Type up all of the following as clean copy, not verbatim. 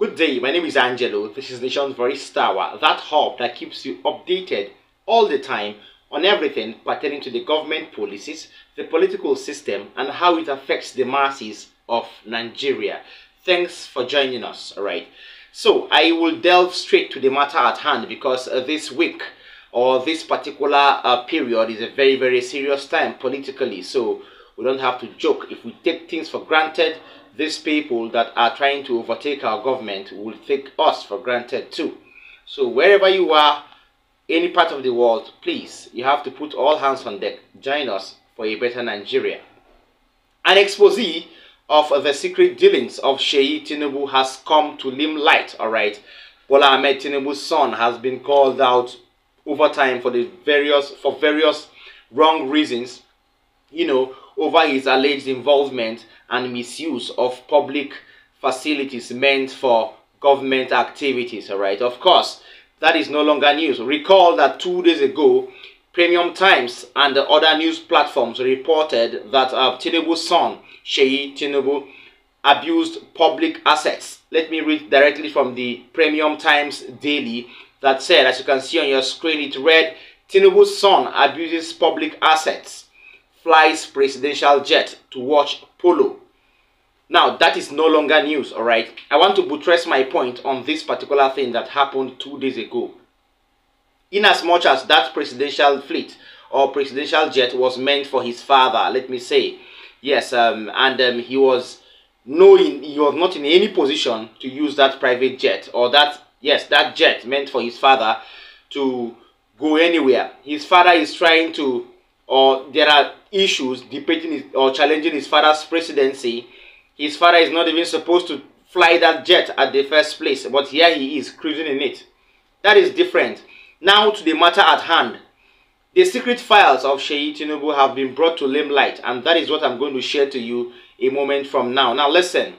Good day, my name is Angelo. This is Nation's Voice Tower, that hub that keeps you updated all the time on everything pertaining to the government policies, the political system, and how it affects the masses of Nigeria. Thanks for joining us, alright? So, I will delve straight to the matter at hand because this week or this particular period is a very, very serious time politically. So, we don't have to joke. If we take things for granted, these people that are trying to overtake our government will take us for granted too. So wherever you are, any part of the world, please, you have to put all hands on deck. Join us for a better Nigeria. An expose of the secret dealings of Sheyi Tinubu has come to limelight, alright. Bola Ahmed Tinubu's son has been called out over time for various wrong reasons, over his alleged involvement and misuse of public facilities meant for government activities, alright? Of course, that is no longer news. Recall that 2 days ago, Premium Times and the other news platforms reported that Tinubu's son, Sheyi Tinubu, abused public assets. Let me read directly from the Premium Times Daily that said, as you can see on your screen, it read, Tinubu's son abuses public assets, flies presidential jet to watch polo. Now, that is no longer news, alright? I want to buttress my point on this particular thing that happened 2 days ago. In as much as that presidential fleet or presidential jet was meant for his father, let me say, yes, he was not in any position to use that private jet or that jet meant for his father to go anywhere. His father is trying to, or there are issues debating or challenging his father's presidency. His father is not even supposed to fly that jet at the first place, but here he is cruising in it. That is different. Now to the matter at hand. The secret files of Sheyi Tinubu have been brought to limelight, and that is what I'm going to share to you a moment from now. Now listen.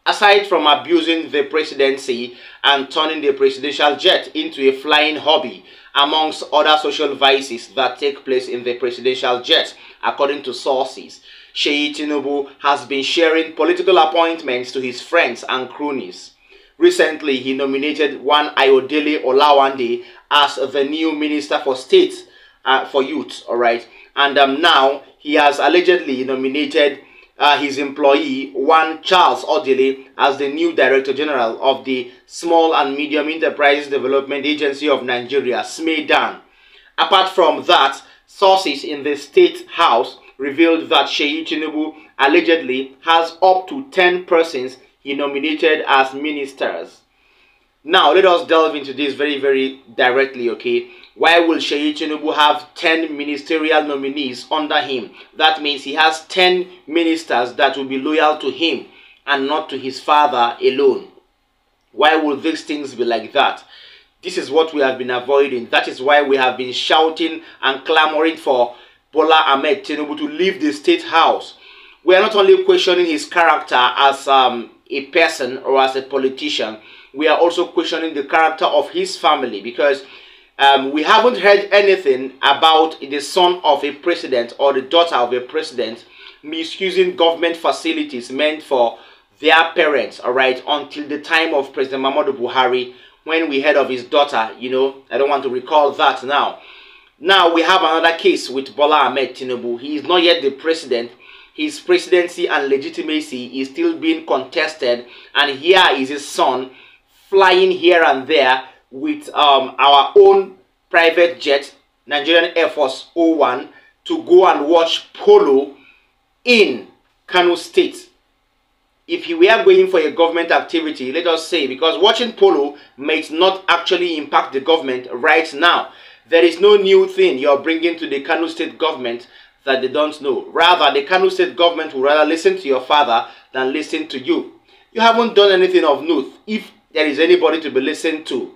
Aside from abusing the presidency and turning the presidential jet into a flying hobby, amongst other social vices that take place in the presidential jet, according to sources, Sheyi Tinubu has been sharing political appointments to his friends and cronies. Recently, he nominated one Ayodele Olawande as the new Minister for State for Youth, alright? And now, he has allegedly nominated his employee, one Charles Odile, as the new Director General of the Small and Medium Enterprises Development Agency of Nigeria, SMEDAN. Apart from that, sources in the State House revealed that Sheyi Tinubu allegedly has up to 10 persons he nominated as ministers. Now, let us delve into this very, very directly, okay? Why will Sheyi Tinubu have 10 ministerial nominees under him? That means he has 10 ministers that will be loyal to him and not to his father alone. Why will these things be like that? This is what we have been avoiding. That is why we have been shouting and clamoring for Bola Ahmed Tinubu to leave the State House. We are not only questioning his character as a person or as a politician, we are also questioning the character of his family, because we haven't heard anything about the son of a president or the daughter of a president misusing government facilities meant for their parents, alright, until the time of President Muhammadu Buhari, when we heard of his daughter. I don't want to recall that now. Now we have another case with Bola Ahmed Tinubu. He is not yet the president. His presidency and legitimacy is still being contested, and here is his son flying here and there with our own private jet, Nigerian Air Force 01, to go and watch polo in Kano State. If he were going for a government activity, let us say, because watching polo might not actually impact the government right now. There is no new thing you're bringing to the Kano State government that they don't know. Rather, the Kano State government will rather listen to your father than listen to you. You haven't done anything of note, if there is anybody to be listened to.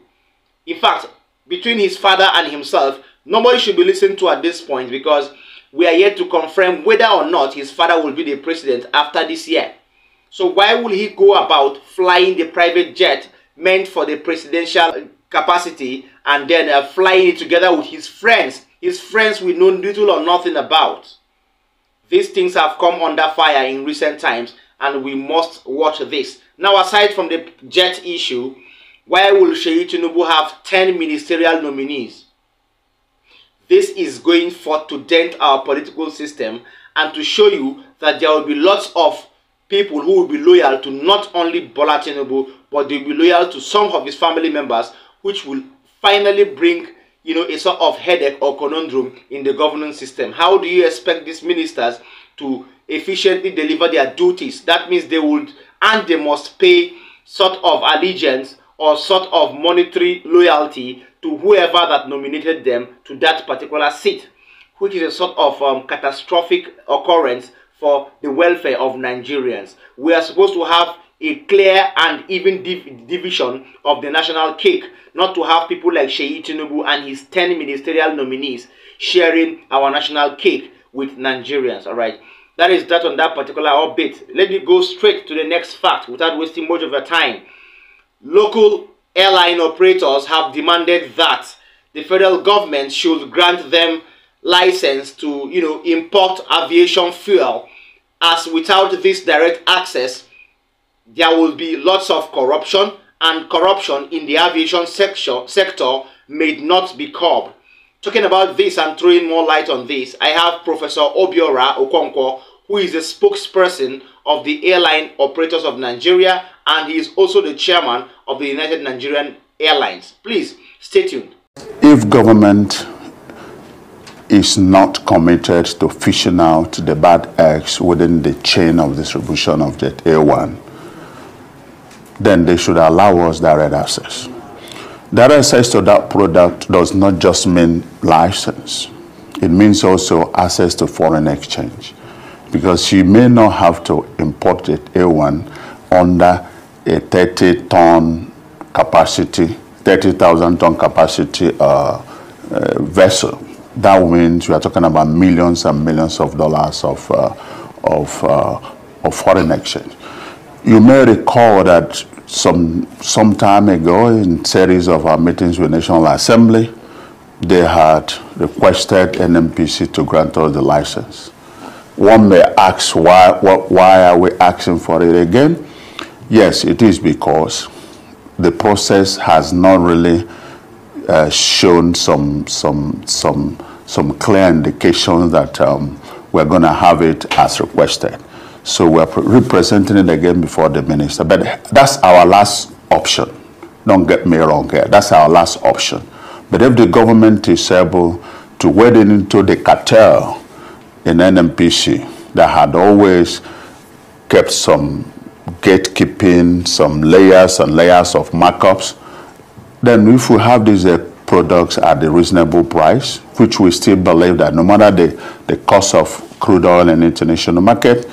In fact, between his father and himself, nobody should be listened to at this point, because we are yet to confirm whether or not his father will be the president after this year. So why will he go about flying the private jet meant for the presidential capacity and then flying it together with his friends we know little or nothing about? These things have come under fire in recent times, and we must watch this. Now, aside from the jet issue, why will Tinubu have 10 ministerial nominees? This is going forth to dent our political system and to show you that there will be lots of people who will be loyal to not only Bola Tinubu, but they will be loyal to some of his family members, which will finally bring, a sort of headache or conundrum in the governance system. How do you expect these ministers to efficiently deliver their duties? That means they would, and they must pay sort of allegiance or sort of monetary loyalty to whoever that nominated them to that particular seat, which is a sort of catastrophic occurrence for the welfare of Nigerians. We are supposed to have a clear and even division of the national cake, not to have people like Tinubu and his 10 ministerial nominees sharing our national cake with Nigerians. All right, that is that on that particular update. Let me go straight to the next fact without wasting much of your time. Local airline operators have demanded that the federal government should grant them license to, import aviation fuel, as without this direct access, there will be lots of corruption, and corruption in the aviation sector may not be curbed. Talking about this and throwing more light on this, I have Professor Obiora Okonkwo, who is the spokesperson of the Airline Operators of Nigeria, and he is also the chairman of the United Nigerian Airlines. Please stay tuned. If government is not committed to fishing out the bad eggs within the chain of distribution of Jet A1, then they should allow us direct access. Direct access to that product does not just mean license. It means also access to foreign exchange, because you may not have to import Jet A1 under a 30-ton capacity, 30,000-ton capacity vessel. That means we are talking about millions and millions of dollars of foreign exchange. You may recall that some time ago, in series of our meetings with National Assembly, they had requested NNPC to grant us the license. One may ask, why are we asking for it again? Yes, it is because the process has not really shown some clear indications that we're going to have it as requested. So we're representing it again before the minister. But that's our last option. Don't get me wrong here. That's our last option. But if the government is able to wade into the cartel in NNPC that had always kept some gatekeeping, some layers and layers of markups, then if we have these products at a reasonable price, which we still believe that no matter the cost of crude oil in the international market,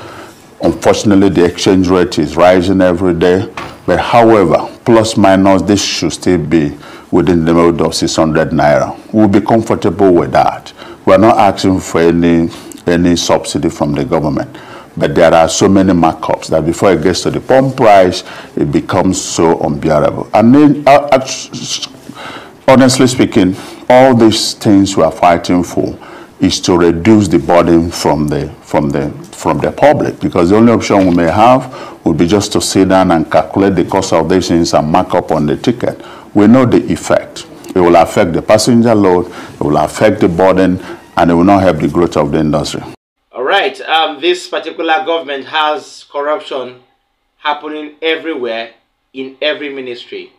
unfortunately the exchange rate is rising every day. But however, plus minus, this should still be within the mode of 600 naira. We'll be comfortable with that. We're not asking for any subsidy from the government. But there are so many markups that before it gets to the pump price, it becomes so unbearable. And then, honestly speaking, all these things we are fighting for is to reduce the burden from the public, because the only option we may have would be just to sit down and calculate the cost of these things and mark up on the ticket. We know the effect. It will affect the passenger load, it will affect the burden, and it will not help the growth of the industry. All right, this particular government has corruption happening everywhere in every ministry.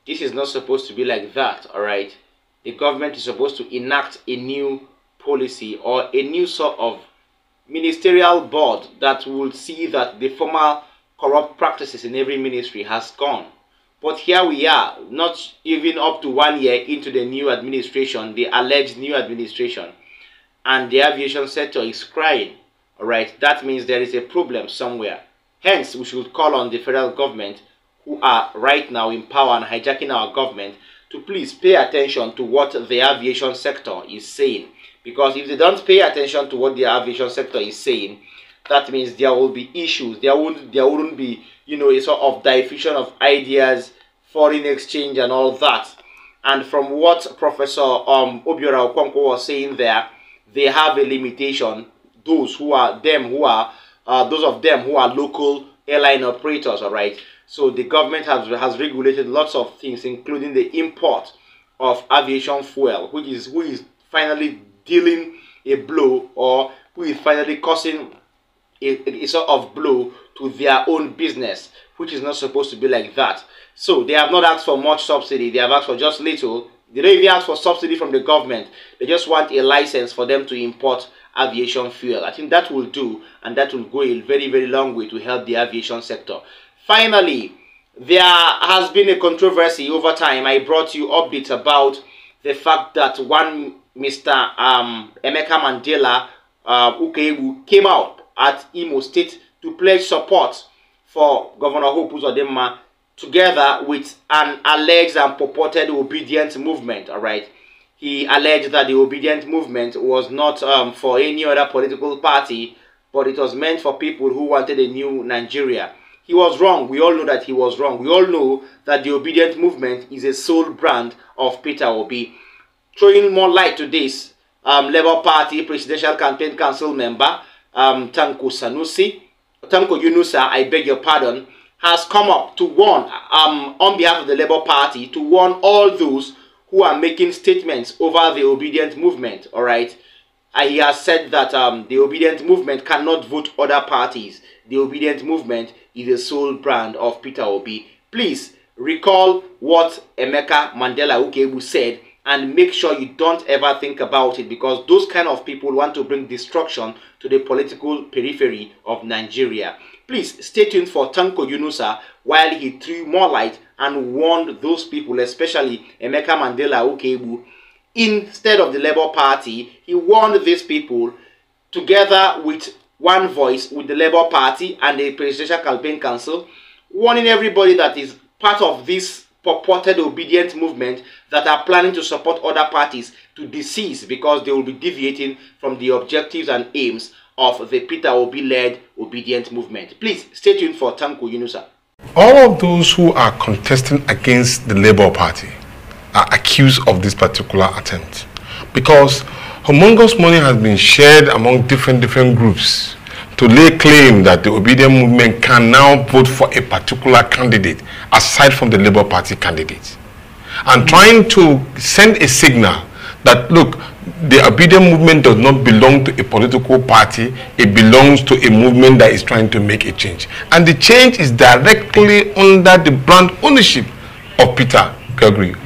This is not supposed to be like that, all right? The government is supposed to enact a new policy or a new sort of ministerial board that will see that the former corrupt practices in every ministry has gone. But here we are, not even up to 1 year into the new administration, the alleged new administration, and the aviation sector is crying. All right, that means there is a problem somewhere. Hence, we should call on the federal government, who are right now in power and hijacking our government, to please pay attention to what the aviation sector is saying. Because if they don't pay attention to what the aviation sector is saying, that means there will be issues. There wouldn't be, a sort of diffusion of ideas, foreign exchange and all that. And from what Professor Obiora Okonkwo was saying there, they have a limitation. Those of them who are local airline operators, all right? So the government has regulated lots of things, including the import of aviation fuel, who is finally dealing a blow, or who is finally causing a sort of blow to their own business, which is not supposed to be like that. So they have not asked for much subsidy, they have asked for just little. They don't even ask for subsidy from the government. They just want a license for them to import aviation fuel. I think that will do, and that will go a very, very long way to help the aviation sector. Finally, there has been a controversy over time. I brought you updates about the fact that one Mr. Emeka Mandela Ukegbu came out at Imo State to pledge support for Governor Hope Uzodinma, together with an alleged and purported obedient movement. All right, he alleged that the obedient movement was not for any other political party, but it was meant for people who wanted a new Nigeria. He was wrong. We all know that he was wrong. We all know that the obedient movement is a sole brand of Peter Obi. Throwing more light to this, Labour Party Presidential Campaign Council member Tanko Yunusa, I beg your pardon, has come up to warn, on behalf of the Labour Party, to warn all those who are making statements over the obedient movement, all right? And he has said that the obedient movement cannot vote other parties. The obedient movement is a sole brand of Peter Obi. Please recall what Emeka Mandela Ukegbu said, and make sure you don't ever think about it, because those kind of people want to bring destruction to the political periphery of Nigeria. Please stay tuned for Tanko Yunusa while he threw more light and warned those people, especially Emeka Mandela Ukegbu. Instead of the Labour Party, he warned these people, together with one voice with the Labour Party and the Presidential Campaign Council, warning everybody that is part of this purported obedient movement that are planning to support other parties to desist, because they will be deviating from the objectives and aims of the Peter Obi-led obedient movement. Please stay tuned for Tanko Yunusa. All of those who are contesting against the Labour Party are accused of this particular attempt, because humongous money has been shared among different groups to lay claim that the obedient movement can now vote for a particular candidate aside from the Labour Party candidate, and trying to send a signal that, look, the obedient movement does not belong to a political party, it belongs to a movement that is trying to make a change. And the change is directly under the brand ownership of Peter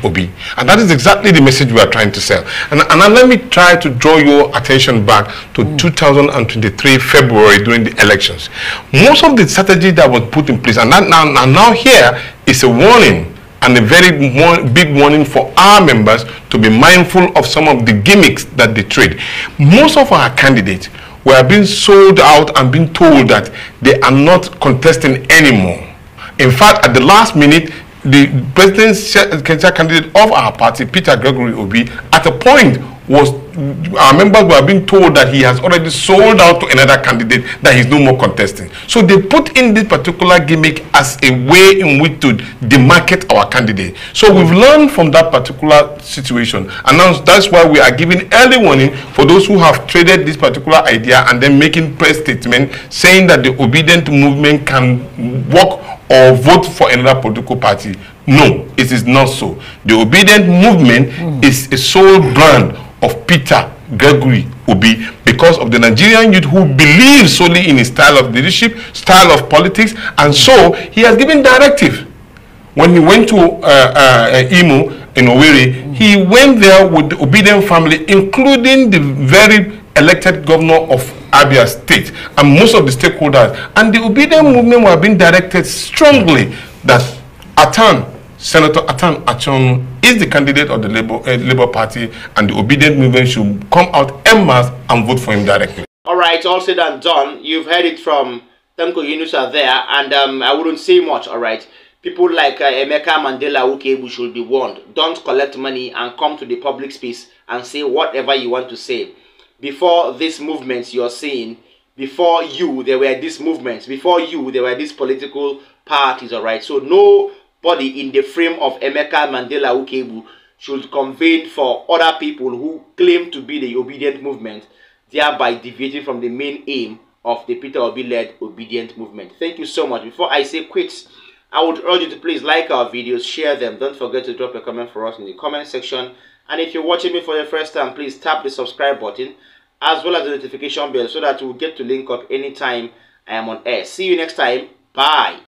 Obi. And that is exactly the message we are trying to sell. And let me try to draw your attention back to 2023 February during the elections. Most of the strategy that was put in place, and now here is a warning, and a very big warning for our members to be mindful of some of the gimmicks that they trade. Most of our candidates were being sold out and being told that they are not contesting anymore. In fact, at the last minute, the presidential candidate of our party, Peter Obi, at a point our members were being told that he has already sold out to another candidate, that he's no more contesting. So they put in this particular gimmick as a way in which to demarcate our candidate. So we've learned from that particular situation, and now that's why we are giving early warning for those who have traded this particular idea and then making press statement saying that the obedient movement can work or vote for another political party. No, it is not so. The obedient movement is a sole brand of Peter Obi, because of the Nigerian youth who believe solely in his style of leadership, style of politics, and so he has given directive. When he went to Imo in Owerri, he went there with the obedient family, including the very elected governor of Abia State and most of the stakeholders, and the obedient movement were being directed strongly that Senator Atan Achon is the candidate of the Labour Party, and the obedient movement should come out en masse and vote for him directly. All right, all said and done. You've heard it from Tanko Yunusa there, and I wouldn't say much. All right, people like Emeka Mandela Ukegbu should be warned. Don't collect money and come to the public space and say whatever you want to say. Before these movements you're seeing, before you there were these movements, before you there were these political parties. All right, so nobody in the frame of Emeka Mandela Ukegbu should convene for other people who claim to be the obedient movement, thereby deviating from the main aim of the Peter Obi-led Obedient movement. Thank you so much. Before I say quits, I would urge you to please like our videos, share them. Don't forget to drop a comment for us in the comment section. And if you're watching me for the first time, please tap the subscribe button as well as the notification bell so that you will get to link up anytime I am on air. See you next time. Bye.